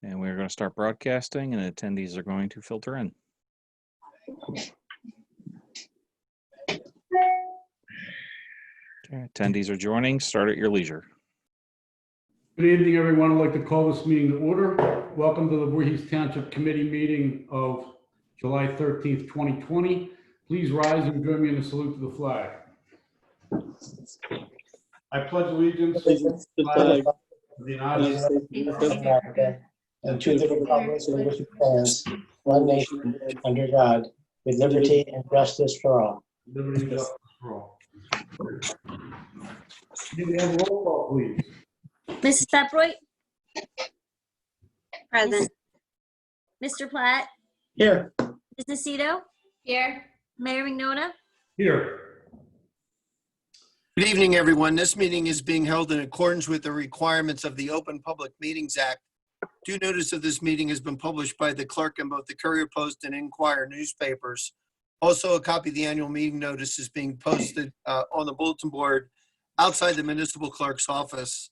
And we're going to start broadcasting, and attendees are going to filter in. Okay, attendees are joining. Start at your leisure. Good evening, everyone. I'd like to call this meeting to order. Welcome to the Voorhees Township Committee meeting of July 13th, 2020. Please rise and join me in a salute to the flag. I pledge allegiance to the flag of the United States of America and to the republic for which it stands, one nation, under God, with liberty and justice for all. Liberty and justice for all. May we have a roll call, please? Mrs. Peproy? Present. Mr. Platt? Here. Ms. Nacito? Here. Mayor Mignona? Here. Good evening, everyone. This meeting is being held in accordance with the requirements of the Open Public Meetings Act. Due notice of this meeting has been published by the clerk in both the Courier Post and Inquirer newspapers. Also, a copy of the annual meeting notice is being posted on the bulletin board outside the municipal clerk's office.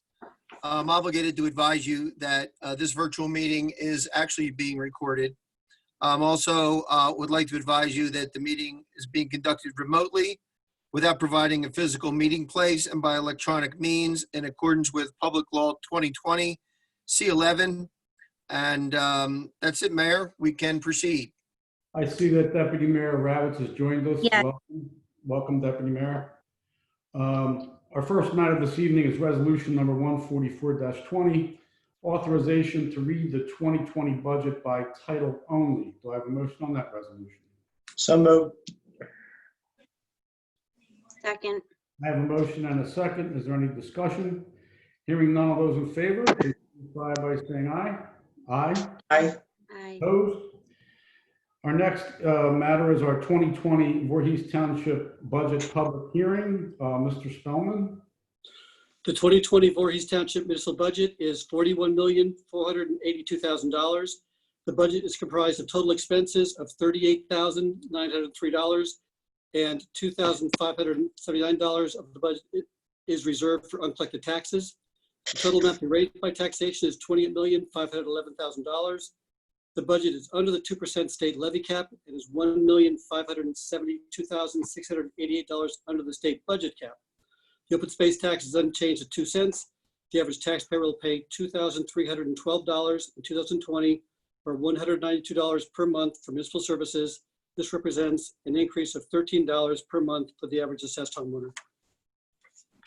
I'm obligated to advise you that this virtual meeting is actually being recorded. Also would like to advise you that the meeting is being conducted remotely without providing a physical meeting place and by electronic means in accordance with Public Law 2020 C11. And that's it, Mayor. We can proceed. I see that Deputy Mayor Ravitz has joined us. Yeah. Welcome, Deputy Mayor. Our first matter this evening is resolution number 144-20, authorization to read the 2020 budget by title only. Do I have a motion on that resolution? So moved. Second. I have a motion and a second. Is there any discussion? Hearing none of those in favor, please signify by saying aye. Aye. Aye. Aye. Opposed? Our next matter is our 2020 Voorhees Township budget public hearing. Mr. Spellman. The 2020 Voorhees Township municipal budget is $41,482,000. The budget is comprised of total expenses of $38,903 and $2,579 of the budget is reserved for uncollected taxes. The total amount to be raised by taxation is $28,511,000. The budget is under the 2% state levy cap and is $1,572,688 under the state budget cap. The open space tax is unchanged at 2 cents. The average taxpayer will pay $2,312 in 2020 or $192 per month for municipal services. This represents an increase of $13 per month for the average assessed homeowner.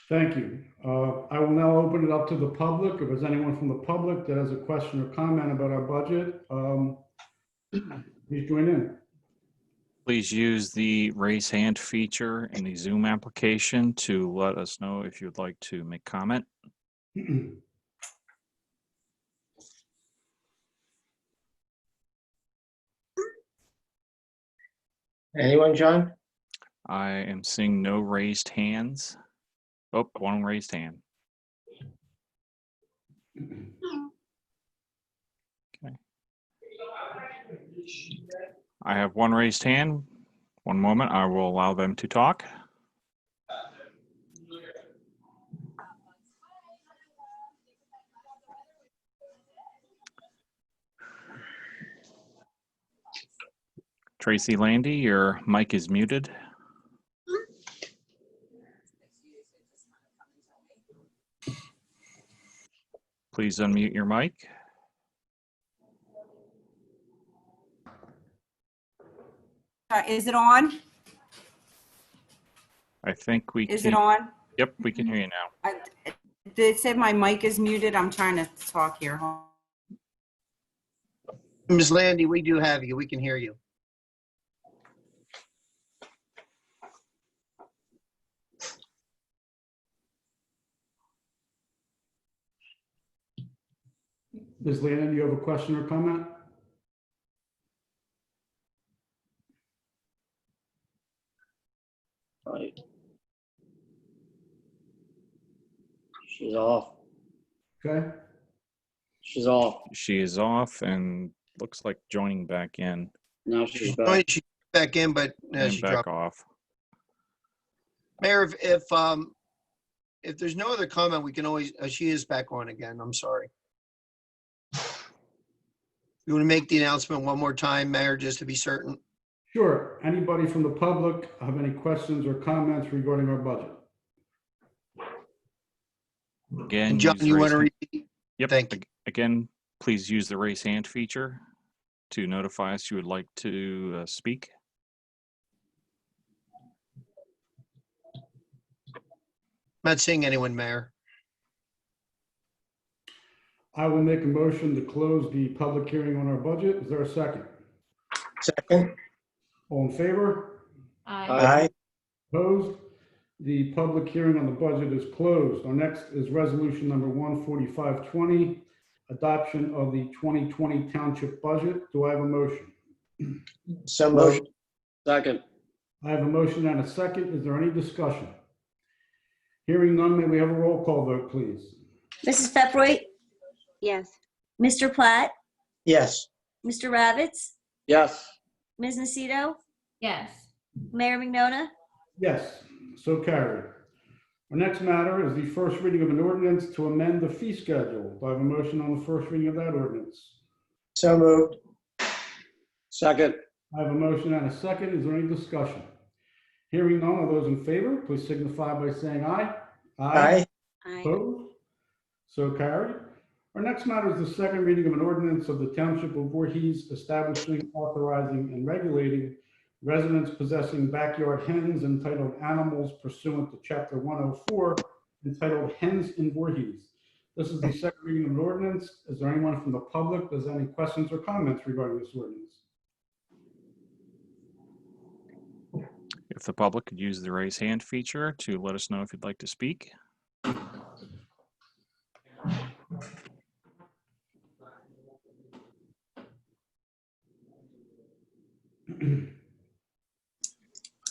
Thank you. I will now open it up to the public. If there's anyone from the public that has a question or comment about our budget, please join in. Please use the raise hand feature in the Zoom application to let us know if you'd like to make comment. Anyone, John? I am seeing no raised hands. Oh, one raised hand. Okay. I have one raised hand. One moment, I will allow them to talk. Tracy Landy, your mic is muted. Please unmute your mic. Is it on? I think we Is can. it on? Yep, we can hear you now. They said my mic is muted. I'm trying to talk here. Hold on. Ms. Landy, we do have you. We can hear you. Ms. Landon, do you have a question or comment? Right. She's off. Okay. She's off. She is off and looks like joining back in. Now she's She's back. back in, but And she back dropped. off. Mayor, if there's no other comment, we can always, she is back on again. I'm sorry. You want to make the announcement one more time, Mayor, just to be certain? Sure. Anybody from the public have any questions or comments regarding our budget? Again, And John, use the you raise want to hand- repeat? Yep. Thank you. Again, please use the raise hand feature to notify us you would like to speak. Not seeing anyone, Mayor. I will make a motion to close the public hearing on our budget. Is there a second? Second. All in favor? Aye. Opposed? The public hearing on the budget is closed. Our next is resolution number 14520, adoption of the 2020 township budget. Do I have a motion? So moved. Second. I have a motion and a second. Is there any discussion? Hearing none, may we have a roll call vote, please? Mrs. Peproy, Yes. Mr. Platt, Yes. Mr. Ravitz, Yes. Ms. Nacito, Yes. Mayor Mignona. Yes, so carried. Our next matter is the first reading of an ordinance to amend the fee schedule. Do I have a motion on the first reading of that ordinance? So moved. Second. I have a motion and a second. Is there any discussion? Hearing none, all those in favor, please signify by saying aye. Aye. Opposed? So carried. Our next matter is the second reading of an ordinance of the Township of Voorhees establishing, authorizing, and regulating residents possessing backyard hens entitled Animals pursuant to Chapter 104 entitled Hens in Voorhees. This is the second reading of an ordinance. Is there anyone from the public that has any questions or comments regarding this ordinance? If the public could use the raise hand feature to let us know if you'd like to speak.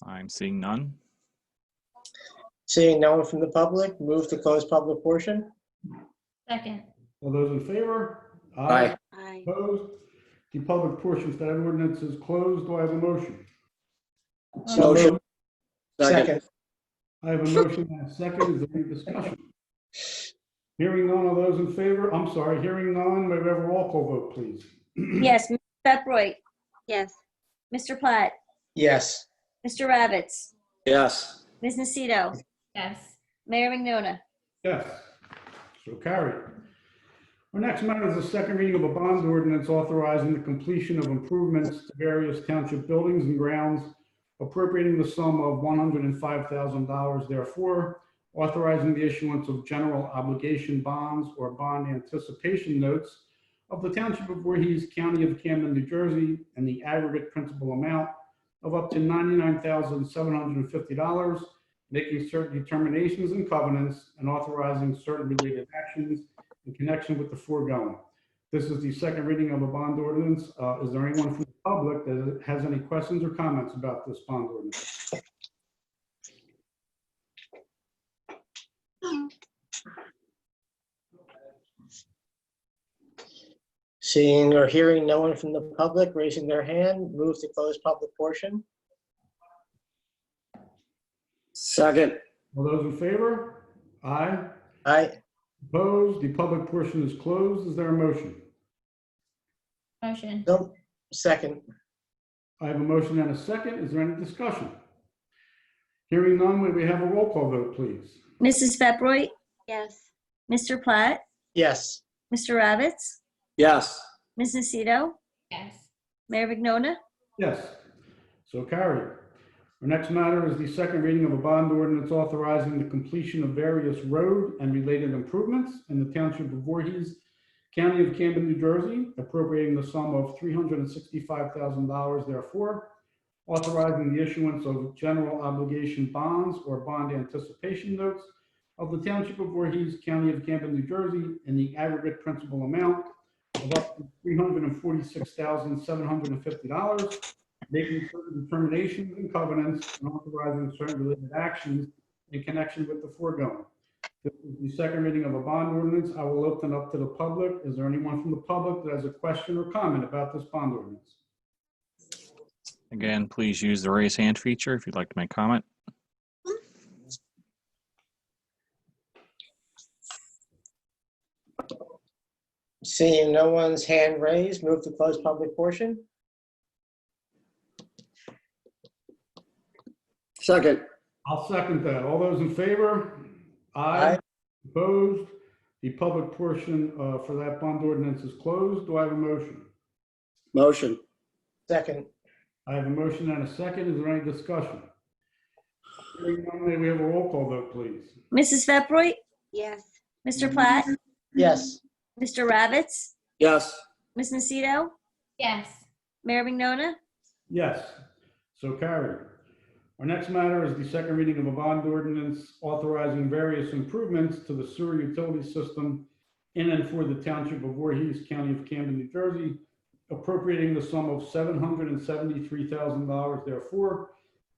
I'm seeing none. Seeing no one from the public, move to close public portion. Second. All those in favor? Aye. Aye. Opposed? The public portion for that ordinance is closed. Do I have a motion? So Motion. moved. Second. Second. I have a motion and a second. Is there any discussion? Hearing none, all those in favor? I'm sorry, hearing none, may we have a roll call vote, please? Yes, Mrs. Peproy, Yes. Mr. Platt, Yes. Mr. Ravitz, Yes. Ms. Nacito, Yes. Mayor Mignona. Yes, so carried. Our next matter is the second reading of a bond ordinance authorizing the completion of improvements to various township buildings and grounds, appropriating the sum of $105,000 therefore, authorizing the issuance of general obligation bonds or bond anticipation notes of the Township of Voorhees, County of Camden, New Jersey, and the aggregate principal amount of up to $99,750, making certain determinations and covenants, and authorizing certain related actions in connection with the foregoing. This is the second reading of a bond ordinance. Is there anyone from the public that has any questions or comments about this bond ordinance? Seeing or hearing no one from the public raising their hand, move to close public portion. Second. All those in favor? Aye. Aye. Opposed? The public portion is closed. Is there a motion? Motion. No. Second. I have a motion and a second. Is there any discussion? Hearing none, may we have a roll call vote, please? Mrs. Peproy, Yes. Mr. Platt, Yes. Mr. Ravitz, Yes. Ms. Nacito, Yes. Mayor Mignona. Yes, so carried. Our next matter is the second reading of a bond ordinance authorizing the completion of various road and related improvements in the Township of Voorhees, County of Camden, New Jersey, appropriating the sum of $365,000 therefore, authorizing the issuance of general obligation bonds or bond anticipation notes of the Township of Voorhees, County of Camden, New Jersey, in the aggregate principal amount of up to $346,750, making certain determinations and covenants, and authorizing certain related actions in connection with the foregoing. This is the second reading of a bond ordinance. I will open up to the public. Is there anyone from the public that has a question or comment about this bond ordinance? Again, please use the raise hand feature if you'd like to make comment. Seeing no one's hand raised, move to close public portion. Second. I'll second that. All those in favor? Aye. Opposed? The public portion for that bond ordinance is closed. Do I have a motion? Motion. Second. I have a motion and a second. Is there any discussion? Hearing none, may we have a roll call vote, please? Mrs. Pepperoy, Yes. Mr. Platt, Yes. Mr. Ravitz, Yes. Ms. Nocito, yes, Mayor Mignona, Yes, so carried. Our next matter is the second reading of a bond ordinance authorizing various improvements to the sewer utility system in and for the Township of Voorhees, County of Camden, New Jersey, appropriating the sum of $773,000 therefore,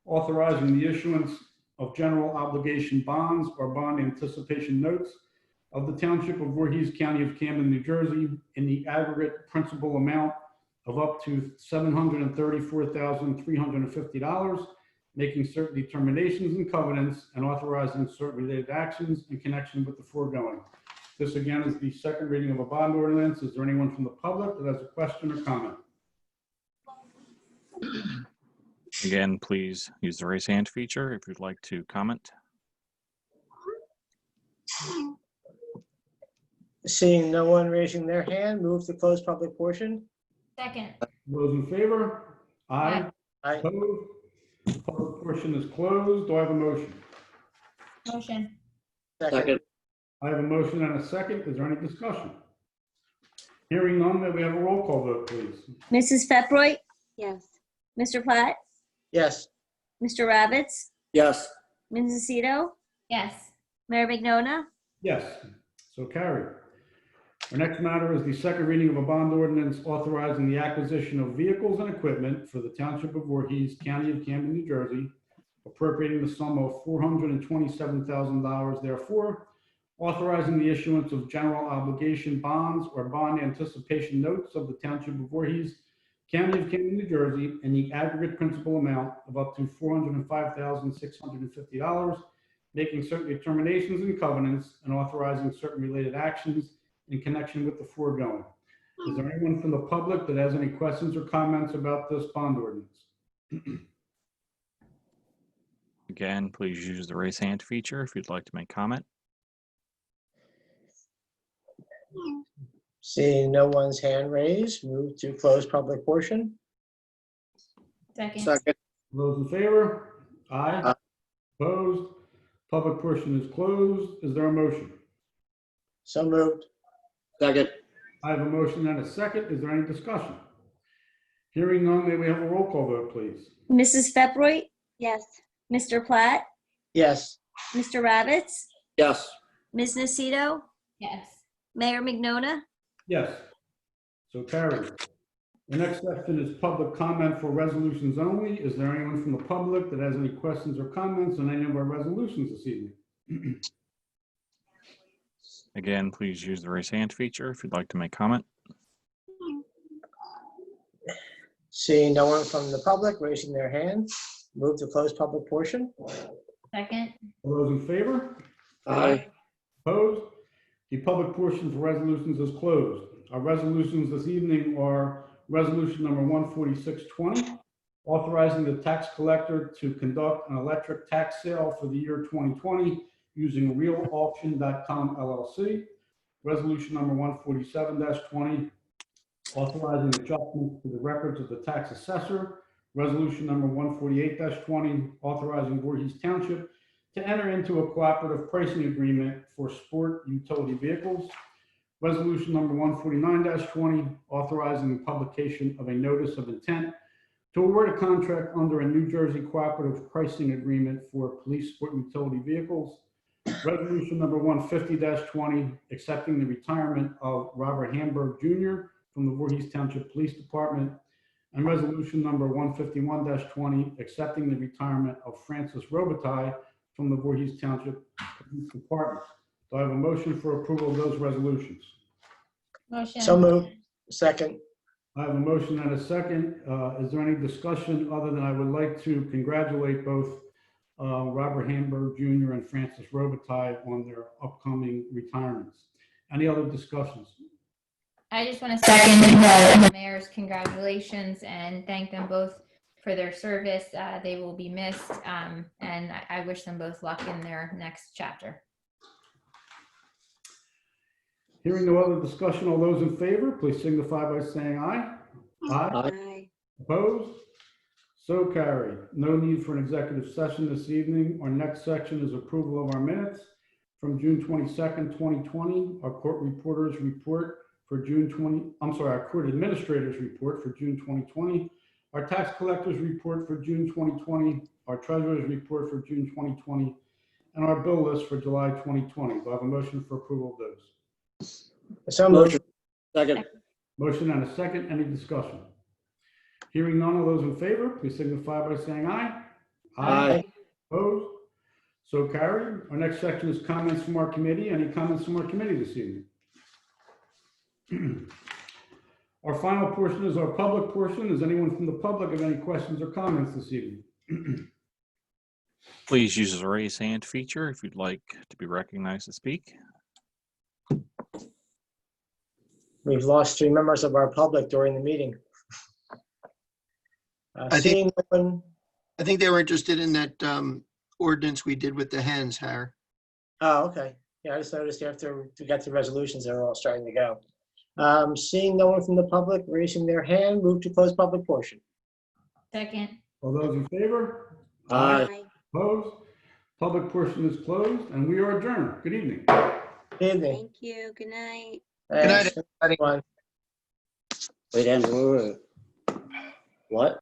authorizing the issuance of general obligation bonds or bond anticipation notes of the Township of Voorhees, County of Camden, New Jersey, in the aggregate principal amount of up to $734,350, making certain determinations and covenants and authorizing certain related actions in connection with the foregoing. This again is the second reading of a bond ordinance. Is there anyone from the public that has a question or comment? Again, please use the raise hand feature if you'd like to comment. Seeing no one raising their hand, move to close public portion. second, Those in favor? Aye. Aye. Opposed? Public portion is closed. Do I have a motion? motion, Second. I have a motion and a second. Is there any discussion? Hearing none, may we have a roll call vote, please? Mrs. Pepperoy, Yes. Mr. Platt, Yes. Mr. Ravitz, Yes. Ms. Nocito, yes, Mayor Mignona, Yes, so carried. Our next matter is the second reading of a bond ordinance authorizing the acquisition of vehicles and equipment for the Township of Voorhees, County of Camden, New Jersey, appropriating the sum of $427,000 therefore, authorizing the issuance of general obligation bonds or bond anticipation notes of the Township of Voorhees, County of Camden, New Jersey, in the aggregate principal amount of up to $405,650, making certain determinations and covenants and authorizing certain related actions in connection with the foregoing. Is there anyone from the public that has any questions or comments about this bond ordinance? Again, please use the raise hand feature if you'd like to make comment. Seeing no one's hand raised, move to close public portion. second, Second. Those in favor? Aye. Aye. Opposed? Public portion is closed. Is there a motion? So moved. Second. I have a motion and a second. Is there any discussion? Hearing none, may we have a roll call vote, please? Mrs. Pepperoy, Yes. Mr. Platt, Yes. Mr. Ravitz, Yes. Ms. Nocito, yes, Mayor Mignona, Yes. So carried. The next section is public comment for resolutions only. Is there anyone from the public that has any questions or comments on any of our resolutions this evening? Again, please use the raise hand feature if you'd like to make comment. Seeing no one from the public raising their hand, move to close public portion. second, All those in favor? Aye. Opposed? The public portion for resolutions is closed. Our resolutions this evening are resolution number 14620, authorizing the tax collector to conduct an electric tax sale for the year 2020 using realauction.com LLC. Resolution number 147-20, authorizing adjustments to the records of the tax assessor. Resolution number 148-20, authorizing Voorhees Township to enter into a cooperative pricing agreement for sport utility vehicles. Resolution number 149-20, authorizing the publication of a notice of intent to award a contract under a New Jersey cooperative pricing agreement for police sport utility vehicles. Resolution number 150-20, accepting the retirement of Robert Hamburg Jr. from the Voorhees Township Police Department. And resolution number 151-20, accepting the retirement of Francis Robitaille from the Voorhees Township Police Department. Do I have a motion for approval of those resolutions? motion, So moved. Second. I have a motion and a second. Is there any discussion other than I would like to congratulate both Robert Hamburg Jr. and Francis Robitaille on their upcoming retirements? Any other discussions? I just want to second the mayor's congratulations and thank them both for their service. They will be missed, and I wish them both luck in their next chapter. Hearing no other discussion, all those in favor, please signify by saying aye. Aye. Opposed? So carried. No need for an executive session this evening. Our next section is approval of our minutes from June 22nd, 2020. Our court reporters report for our court administrators report for June 2020. Our tax collectors report for June 2020. Our treasurer's report for June 2020. And our bill list for July 2020. Do I have a motion for approval of those? So moved. Motion. Second. Motion and a second. Any discussion? Hearing none, all those in favor, please signify by saying aye. Aye. Opposed? So carried. Our next section is comments from our committee. Any comments from our committee this evening? Our final portion is our public portion. Does anyone from the public have any questions or comments this evening? Please use the raise hand feature if you'd like to be recognized to speak. We've lost 3 members of our public during the meeting. I think- Seeing no one, I think they were interested in that ordinance we did with the hens, Harry. oh, okay. Yeah, I just noticed after we got the resolutions, they're all starting to go. Seeing no one from the public raising their hand, move to close public portion. Second. All those in favor? Aye. Opposed? Public portion is closed and we are adjourned. Good evening. Good evening. Thank you. Good night. Good night, Thanks, everyone. Wait, Andrew, what?